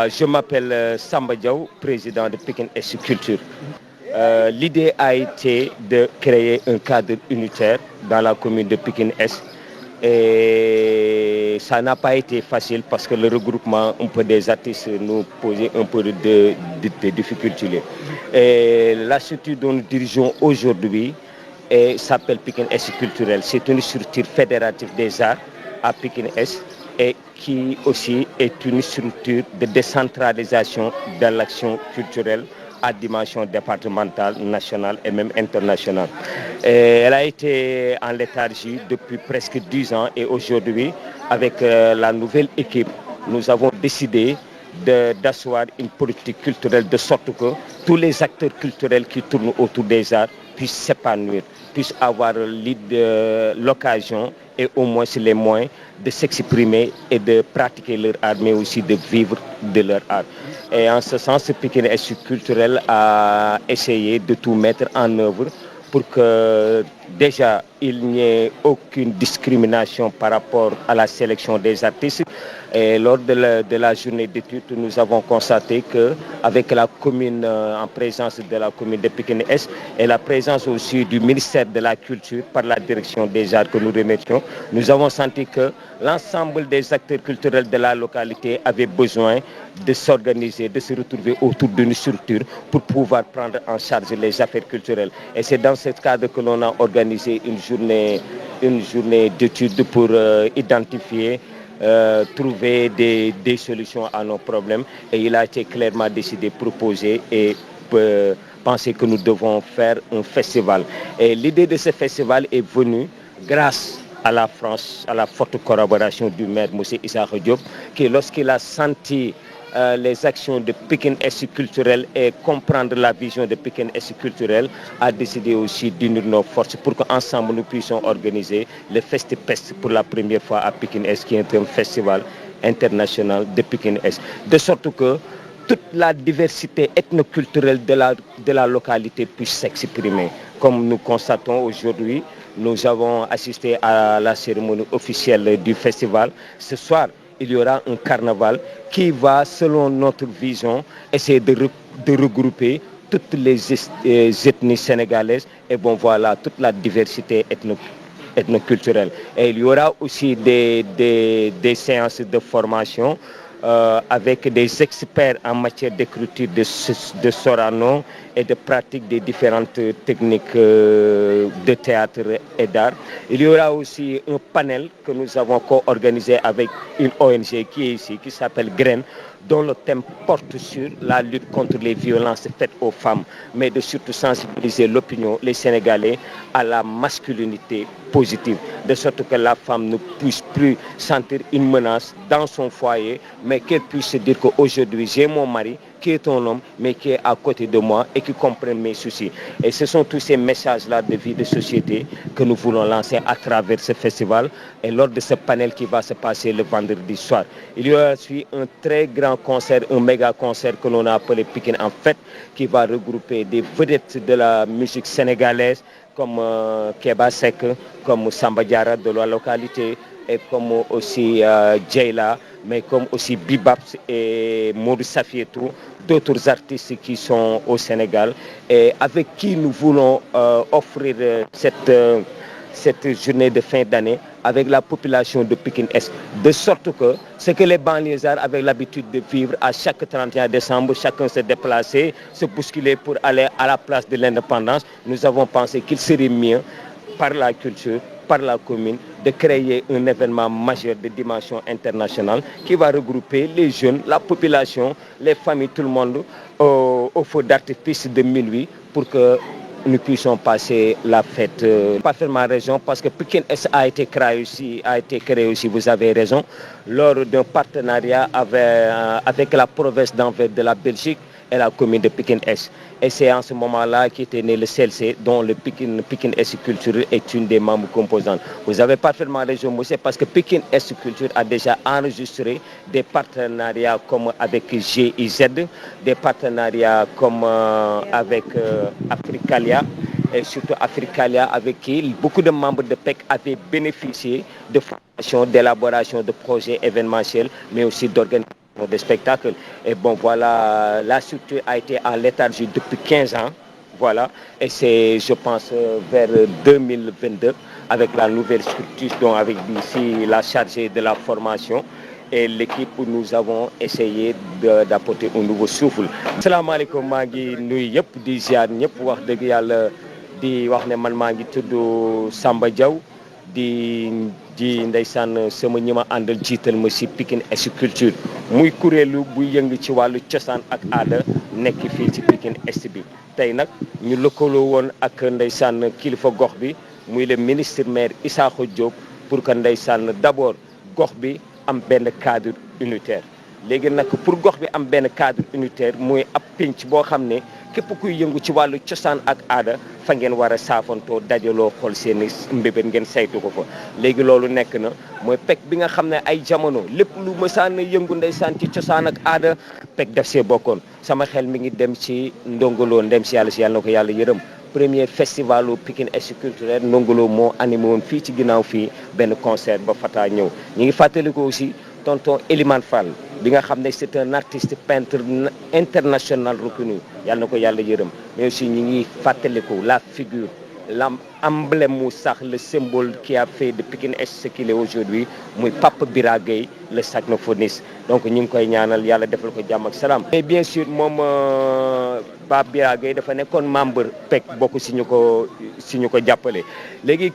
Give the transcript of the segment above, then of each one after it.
Je m'appelle Samba Diaw, président de Pikine Est Culture. L'idée a été de créer un cadre unitaire dans la commune de Pikine Est. Et ça n'a pas été facile parce que le regroupement un peu des artistes nous posait un peu de difficultés. Et la structure dont nous dirigeons aujourd'hui s'appelle Pikine Est Culturel. C'est une structure fédérative des arts à Pikine Est et qui aussi est une structure de décentralisation de l'action culturelle à dimension départementale, nationale et même internationale. Elle a été en léthargie depuis presque 10 ans et aujourd'hui, avec la nouvelle équipe, nous avons décidé d'asseoir une politique culturelle de sorte que tous les acteurs culturels qui tournent autour des arts puissent s'épanouir, puissent avoir l'occasion et au moins les moyens de s'exprimer et de pratiquer leur art, mais aussi de vivre de leur art. Et en ce sens, Pikine Est Culturel a essayé de tout mettre en œuvre pour que déjà il n'y ait aucune discrimination par rapport à la sélection des artistes. Et lors de la journée d'études, nous avons constaté qu'avec la commune, en présence de la commune de Pikine Est et la présence aussi du ministère de la Culture par la direction des arts que nous remercions, nous avons senti que l'ensemble des acteurs culturels de la localité avaient besoin de s'organiser, de se retrouver autour d'une structure pour pouvoir prendre en charge les affaires culturelles. Et c'est dans ce cadre que l'on a organisé une journée d'études pour identifier, trouver des solutions à nos problèmes. Et il a été clairement décidé, proposé et penser que nous devons faire un festival. Et l'idée de ce festival est venue grâce à la France, à la forte collaboration du maire M. Issa Diop, qui lorsqu'il a senti les actions de Pikine Est Culturel et comprendre la vision de Pikine Est Culturel, a décidé aussi d'unir nos forces pour qu'ensemble nous puissions organiser le Festipest pour la première fois à Pikine Est, qui est un festival international de Pikine Est. De sorte que toute la diversité ethnoculturelle de la localité puisse s'exprimer. Comme nous constatons aujourd'hui, nous avons assisté à la cérémonie officielle du festival. Ce soir, il y aura un carnaval qui va, selon notre vision, essayer de regrouper toutes les ethnies sénégalaises et bon voilà, toute la diversité ethnoculturelle. Et il y aura aussi des séances de formation avec des experts en matière d'écriture de Sorano et de pratique des différentes techniques de théâtre et d'art. Il y aura aussi un panel que nous avons co-organisé avec une ONG qui est ici, qui s'appelle Graines, dont le thème porte sur la lutte contre les violences faites aux femmes, mais de surtout sensibiliser l'opinion, les Sénégalais, à la masculinité positive, de sorte que la femme ne puisse plus sentir une menace dans son foyer, mais qu'elle puisse se dire qu'aujourd'hui, j'ai mon mari, qui est un homme, mais qui est à côté de moi et qui comprend mes soucis. Et ce sont tous ces messages-là de vie de société que nous voulons lancer à travers ce festival et lors de ce panel qui va se passer le vendredi soir. Il y aura aussi un très grand concert, un méga concert que l'on a appelé Pikine en Fête, qui va regrouper des vedettes de la musique sénégalaise comme Keba Sek, comme Samba Diarra de la localité, et comme aussi Djayla, mais comme aussi Bibaps et Modou Safietou, d'autres artistes qui sont au Sénégal et avec qui nous voulons offrir cette journée de fin d'année avec la population de Pikine Est, de sorte que ce que les banlieusards avaient l'habitude de vivre à chaque 31 décembre, chacun se déplaçait, se bousculait pour aller à la place de l'indépendance, nous avons pensé qu'il serait mieux par la culture, par la commune, de créer un événement majeur de dimension internationale qui va regrouper les jeunes, la population, les familles, tout le monde au feu d'artifice de minuit pour que nous puissions passer la fête. Parfaitement raison, parce que Pikine Est a été créé aussi, vous avez raison, lors d'un partenariat avec la province d'Anvers de la Belgique et la commune de Pikine Est. Et c'est en ce moment-là qu'était né le CLC, dont le Pikine Est Culture est une des membres composantes. Vous avez parfaitement raison, monsieur, parce que Pikine Est Culture a déjà enregistré des partenariats comme avec GIZ, des partenariats comme avec Africalia, et surtout Africalia, avec qui beaucoup de membres de PEC avaient bénéficié de formation, d'élaboration de projets événementiels, mais aussi d'organisation des spectacles. Et bon, voilà, la structure a été en léthargie depuis 15 ans. Voilà, et c'est, je pense, vers 2022, avec la nouvelle structure, donc avec ici la chargée de la formation et l'équipe, nous avons essayé d'apporter un nouveau souffle. Asalaamaaleykum, maa ngi nuyu yëpp di ziar ñëpp wax dëgg yàlla di wax ne man maa ngi tudd Samba Diaw di ndeysaan sama ñi ma àndal jiital ma si Pikine Est Culture muy kuréelu buy yëng ci wàllu cosaan ak aada nekk fii ci Pikine Est bi. tey nag ñu lëkkaloo woon ak ndeysaan kilifa gox bi muy le ministre maire Issakha Diop pour que ndeysaan d'abord gox bi am benn cadre unitaire. léegi nag pour gox bi am benn cadre unitaire muy ab pénc boo xam ne képp kuy yëngu ci wàllu cosaan ak aada fa ngeen war a saafantoo dajaloo xool seen i mbébét ngeen saytu ko fa. léegi loolu nekk na mooy pek bi nga xam ne ay jamono lépp lu mësaan a yëngu ndeysaan ci cosaan ak aada pek def see bokkoon sama xel mi ngi dem ci ndongoloo ndem si yàlla na ko yàlla yërëm. premier festivalu Pikine Est culturel ndongoloo moo animé woon fii ci ginnaaw fii benn concert ba Fata ñëw ñu ngi fàttaliku aussi tonton Elimane Fall bi nga xam ne c'est un artiste peintre international reconnu yàlla na ko yàlla yërëm mais aussi ñu ngi fàttaliku la figure l'emblème mu sax le symbole qui a fait de Pikine Est ce qu'il est aujourd'hui muy Pape Bira Gueye le saxophoniste donc ñu ngi koy ñaanal yàlla defal ko jàmm ak salaam. mais bien sûr moom Pape Bira Gueye dafa nekkoon membre PEC bokk si ñu ko jàppale léegi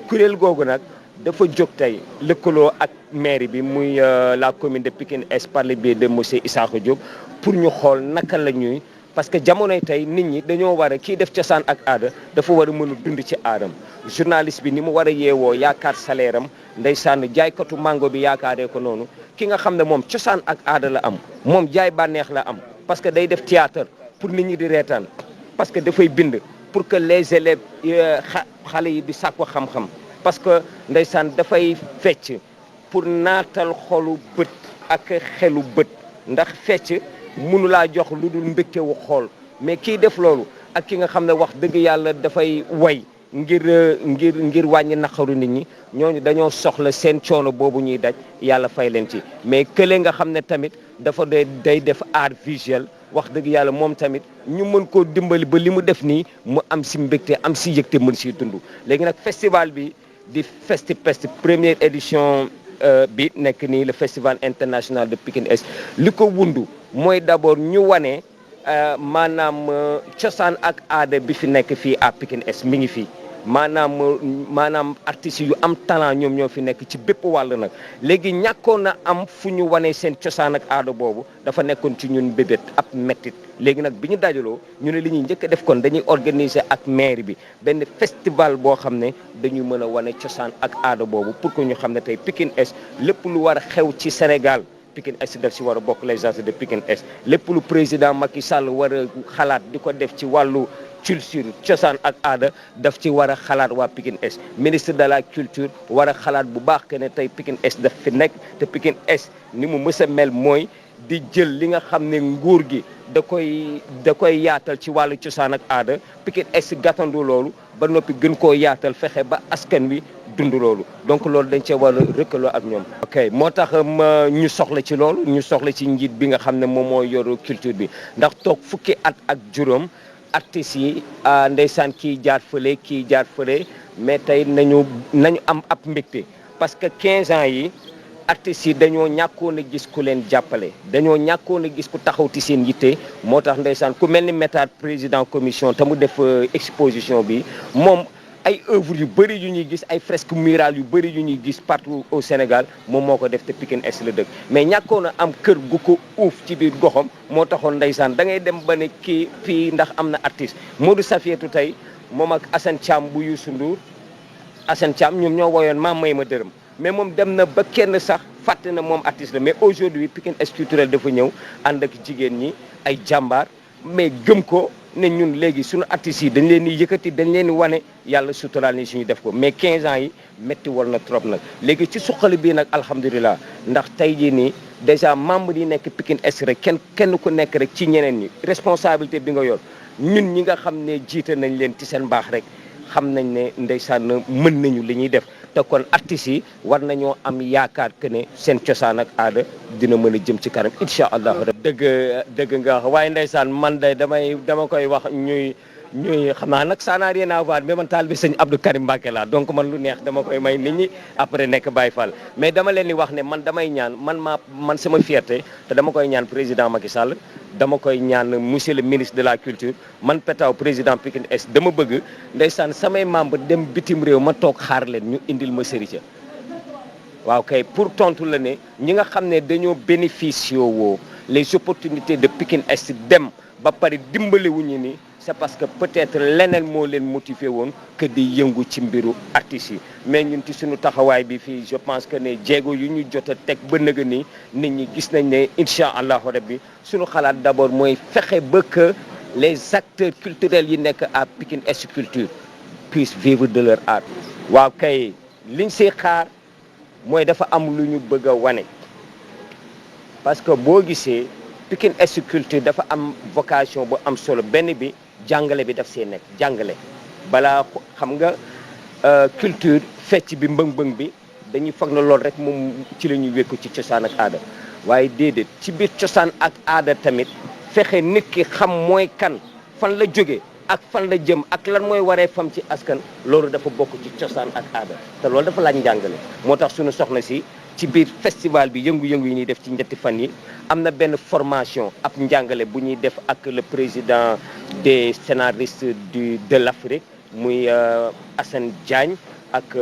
kuréel googu nag dafa jóg tey lëkkaloo ak mairie bi muy la commune de Pikine Est par le biais de monsieur Issakha Diop pour ñu xool naka la ñuy parce que jamonoy tey nit ñi dañoo war a kii def cosaan ak aada dafa war a mën a dund ci aadam journaliste bi ni mu war a yeewoo yaakaar salaire am ndeysaan jaaykatu mango bi yaakaaree ko noonu ki nga xam ne moom cosaan ak aada la am moom jaay bànneex la am parce que day def théâtre pour nit ñi di reetaan parce que dafay bind pour que les élèves xale yi di sàkku xam-xam parce que ndeysaan dafay fecc pour naatal xolu bët ak xelu bët ndax fecc mënu laa jox lu dul mbégte wu xool mais kii def loolu ak ki nga xam ne wax dëgg yàlla dafay way ngir wàññi naqaru nit ñi ñooñu dañoo soxla seen coono boobu ñuy daj yàlla fay leen ci mais kële nga xam ne tamit dafa day def art visuel wax dëgg yàlla moom tamit ñu mën koo dimbali ba li mu def nii mu am si mbégte am si yëgte mën si dund léegi nag festival bi di FestiPest première édition bi nekk nii le festival international de Pikine Est li ko wundu mooy d'abord ñu wane maanaam cosaan ak aada bi fi nekk fii à Pikine Est mi ngi fii maanaam artistes yu am talent ñoom ñoo fi nekk ci bépp wàll nag léegi ñàkkoon na am fu ñu wane seen cosaan ak aada boobu dafa nekkoon ci ñun bébét ab mettit léegi nag bi ñu dajaloo ñu ne li ñuy njëkk a def kon dañuy organiser ak maire bi benn festival boo xam ne dañuy mën a wane cosaan ak aada boobu pour que ñu xam ne tey Pikine Est lépp lu war a xew ci Sénégal Pikine Est daf si war a bokk les gens de Pikine Est lépp lu président Macky Sall war a xalaat di ko def ci wàllu culture cosaan ak aada daf ci war a xalaat waa Pikine Est ministre de la culture war a xalaat bu baax que ne tey Pikine Est daf fi nekk te Pikine Est ni mu mës a mel mooy di jël li nga xam ne nguur gi da koy yaatal ci wàllu cosaan ak aada Pikine Est gàttandu loolu ba noppi gën koo yaatal fexe ba askan wi dund loolu donc loolu dañ cee war a rëkkaloo ak ñoom. ok moo tax ñu soxla ci loolu ñu soxla ci njiit bi nga xam ne moom moo yor culture bi ndax toog fukki at ak juróom artistes yi ndeysaan kii jaar fële mais tey nañu am ab mbégte parce que 15 ans yi artistes yi dañoo ñàkkoon a gis ku leen jàppale dañoo ñàkkoon a gis ku taxaw ci seen yitte moo tax ndeysaan ku mel ni Métat président commission te mu def exposition bi moom ay œuvres yu bëri yu ñuy gis ay fresques murales yu bëri yu ñuy gis partout au Sénégal moom moo ko def te Pikine Est la dëkk mais ñàkkoon a am kër gu ko uuf ci biir goxam moo taxoon ndeysaan da ngay dem ba ne kii fii ndax am na artiste Modou Safietou tey moom ak Assane Thiam bu Youssou Ndour Assane Thiam ñoom ñoo woyoon maa may ma dërëm mais moom dem na ba kenn sax fàtte na moom artiste la mais aujourd'hui Pikine Est culturel dafa ñëw ànd ak jigéen ñi ay jàmbaar mais gëm ko ne ñun léegi suñu artistes yi dañ leen di yëkkati dañ leen di wane yàlla suturaal ni suñu def ko mais 15 ans yi métti war na trop nag léegi ci suqali bii nag alhamdulilah ndax tey jii nii déjà membre yi nekk Pikine Est rek kenn ku nekk rek ci ñeneen ñi responsabilité bi nga yor ñun ñi nga xam ne jiite nañ leen ci seen baax rek xam nañ ne ndeysaan mën nañu li ñuy def te kon artistes yi war nañoo am yaakaar que ne seen cosaan ak aada dina mën a jëm ci kanam incha allah. dëgg nga wax waaye ndeysaan man de dama koy wax ñuy xam naa nag ça n'a rien à voir mais man taal bi sëñ Abdou Karim Mbacké laa donc man lu neex dama koy may nit ñi après nekk Baye Fall mais dama leen di wax ne man damay ñaan man sama fierté te dama koy ñaan président Macky Sall dama koy ñaan monsieur le ministre de la culture man Pétaw président Pikine Est dama bëgg ndeysaan samay membre dem bitim réew ma toog xaar leen ñu indil ma Serigne waaw kay pour tontu la ne ñi nga xam ne dañoo bénéficié woo les opportunités de Pikine Est dem ba pare dimbali wuñu ni c'est parce que peut-être leneen moo leen motivé woon que di yëngu ci mbiru artistes yi mais ñun ci suñu taxawaay bi fii je pense que ne jéego yu ñu jot a teg ba nëga ni nit ñi gis nañ ne incha allahu rabbi suñu xalaat d'abord mooy fexe ba que les acteurs culturels yi nekk à Pikine Est Culture puissent vivre de leur art. waaw kay liñ siy xaar mooy dafa am lu ñu bëgg a wane parce que boo gisee Pikine Est Culture dafa am vocation bu am solo benn bi jàngale bi daf see nekk jàngale balaa xam nga culture fecc bi mbëng-mbëng bi dañuy foog na loolu rek moom ci la ñuy wékku ci cosaan ak aada waaye déedéet ci biir cosaan ak aada tamit fexe nit ki xam mooy kan fan la jóge ak fan la jëm ak lan mooy waree fam ci askan loolu dafa bokk ci cosaan ak aada te loolu dafa laaj njàngale moo tax suñu soxna si ci biir festival bi yëngu-yëngu yi ñuy def ci ñetti fan yi am na benn formation ab njàngale bu ñuy def ak le président des scénaristes de l'Afrique muy Assane Diagne ak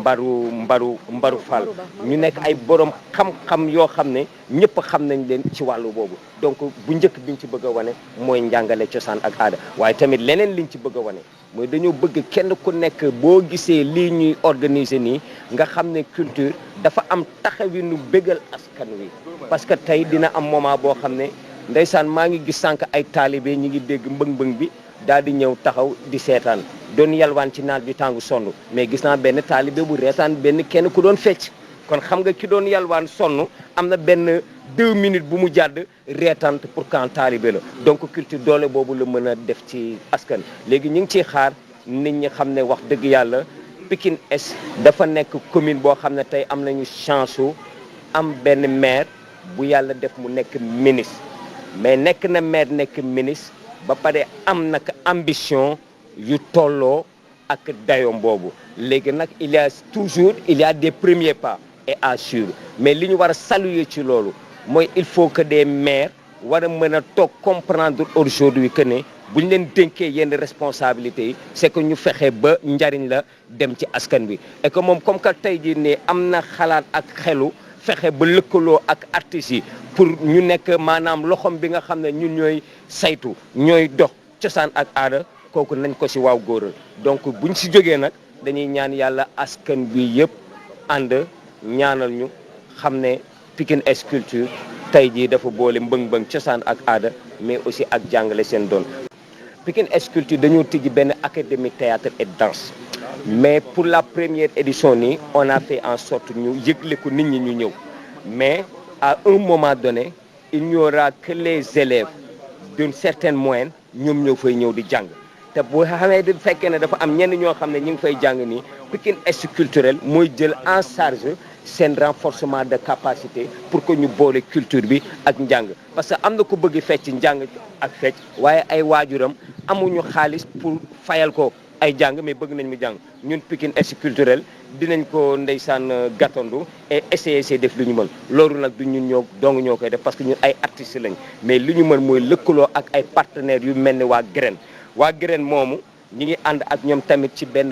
Mbaru Fall ñu nekk ay borom xam-xam yoo xam ne ñëpp xam nañ leen ci wàllu boobu donc bu njëkk biñ ci bëgg a wane mooy njàngale cosaan ak aada waaye tamit leneen liñ ci bëgg a wane mooy dañoo bëgg kenn ku nekk boo gisee lii ñuy organiser nii nga xam ne culture dafa am taxawinu bégal askan wi parce que tey dina am moment boo xam ne ndeysaan maa ngi gis sànq ay taalibe ñi ngi dégg mbëng-mbëng bi daal di ñëw taxaw di seetaan doon yalwaan ci naaj bi tàngu sonn mais gis naa benn taalibe bu reetaan benn kenn ku doon fecc kon xam nga ki doon yalwaan sonn am na benn 2 minutes bu mu jàdd reetaan pour quand taalibe la donc culture doole boobu la mën a def ci askan léegi ñu ngi ciy xaar nit ñi xam ne wax dëgg yàlla Pikine Est dafa nekk commune boo xam ne tey am nañu chance su am benn maire bu yàlla def mu nekk ministre mais nekk na maire nekk ministre ba pare am nag ambition yu tolloo ak dayoom boobu léegi nag il y a des premiers pas et assurer mais li ñu war a saluer ci loolu mooy il faut que des maires war a mën a toog comprendre aujourd'hui que ne bu ñu leen dénkee yenn responsabilités yi c'est que ñu fexe ba njariñ la dem ci askan bi et que moom comme que tey jii ne am na xalaat ak xelu fexe ba lëkkaloo ak artistes yi pour ñu nekk maanaam loxom bi nga xam ne ñun ñooy saytu ñooy dox cosaan ak aada kooku nañ ko ci waaw góoral donc buñ ci jógee nag dañuy ñaan yàlla askan bi yëpp ànd ñaanal ñu xam ne Pikine Est Culture tey jii dafa boole mbëng-mbëng cosaan ak aada mais aussi ak jàngale seen doon Pikine Est Culture dañoo tijji benn académie théâtre et danse mais pour la première édition nii on a fait en sorte ñu yëgle ko nit ñi ñu ñëw mais à un moment donné il n'y aura que les élèves d'une certaine moyenne ñoom ñoo fay ñëw di jàng te bu xamee di fekkee ne dafa am ñenn ñoo xam ne ñu ngi fay jàng nii Pikine Est Culturel mooy jël en charge seen renforcement de capacité pour que ñu boole culture bi ak njàng parce que am na ko bëgg fecc njàng ak fecc waaye ay waajuram amuñu xaalis pour fayal ko ay jàng mais bëgg nañ mu jàng ñun Pikine Est Culturel dinañ ko ndeysaan gàttandu et essayer def lu ñu mën loolu nag du ñun ñoo koy def parce que ñun ay artistes lañ mais li ñu mën mooy lëkkaloo ak ay partenaires yu mel ni waa Green moomu ñi ngi ànd ak ñoom tamit ci benn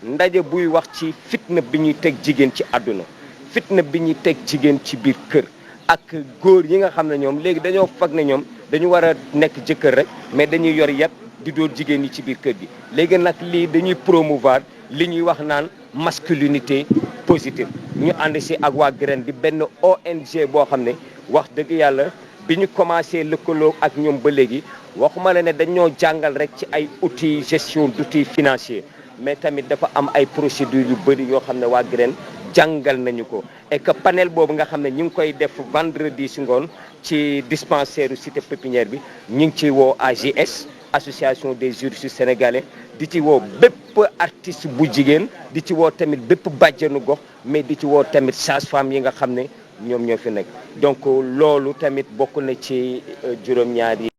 ndaje buy wax ci fitna bi ñuy teg jigéen ci àdduna fitna bi ñuy teg jigéen ci biir kër ak góor yi nga xam ne ñoom léegi dañoo fag ne ñoom dañu war a nekk jëkkër rek mais dañuy yor yat di dóor jigéen ñi ci biir kër gi léegi nag lii dañuy promouvoir li ñuy wax naan masculinité positive ñu ànd si ak waa Green di benn ONG boo xam ne wax dëgg yàlla bi ñu commencé lëkkaloo ak ñoom ba léegi waxuma la ne dañoo jàngal rek ci ay outils gestion d'outils financiers mais tamit dafa am ay procédures yu bëri yoo xam ne waa Green jàngal nañu ko et que panel boobu nga xam ne ñu ngi koy def vendredi si ngoon ci dispensaire cité pépinière bi ñu ngi ciy woo AJS association des juristes sénégalais di ci woo bépp bépp artiste bu jigéen di ci woo tamit bépp bàjjenu gox mais di ci woo tamit sage-femme yi nga xam ne ñoom ñoo fi nekk donc loolu tamit bokk na ci juróom-ñaari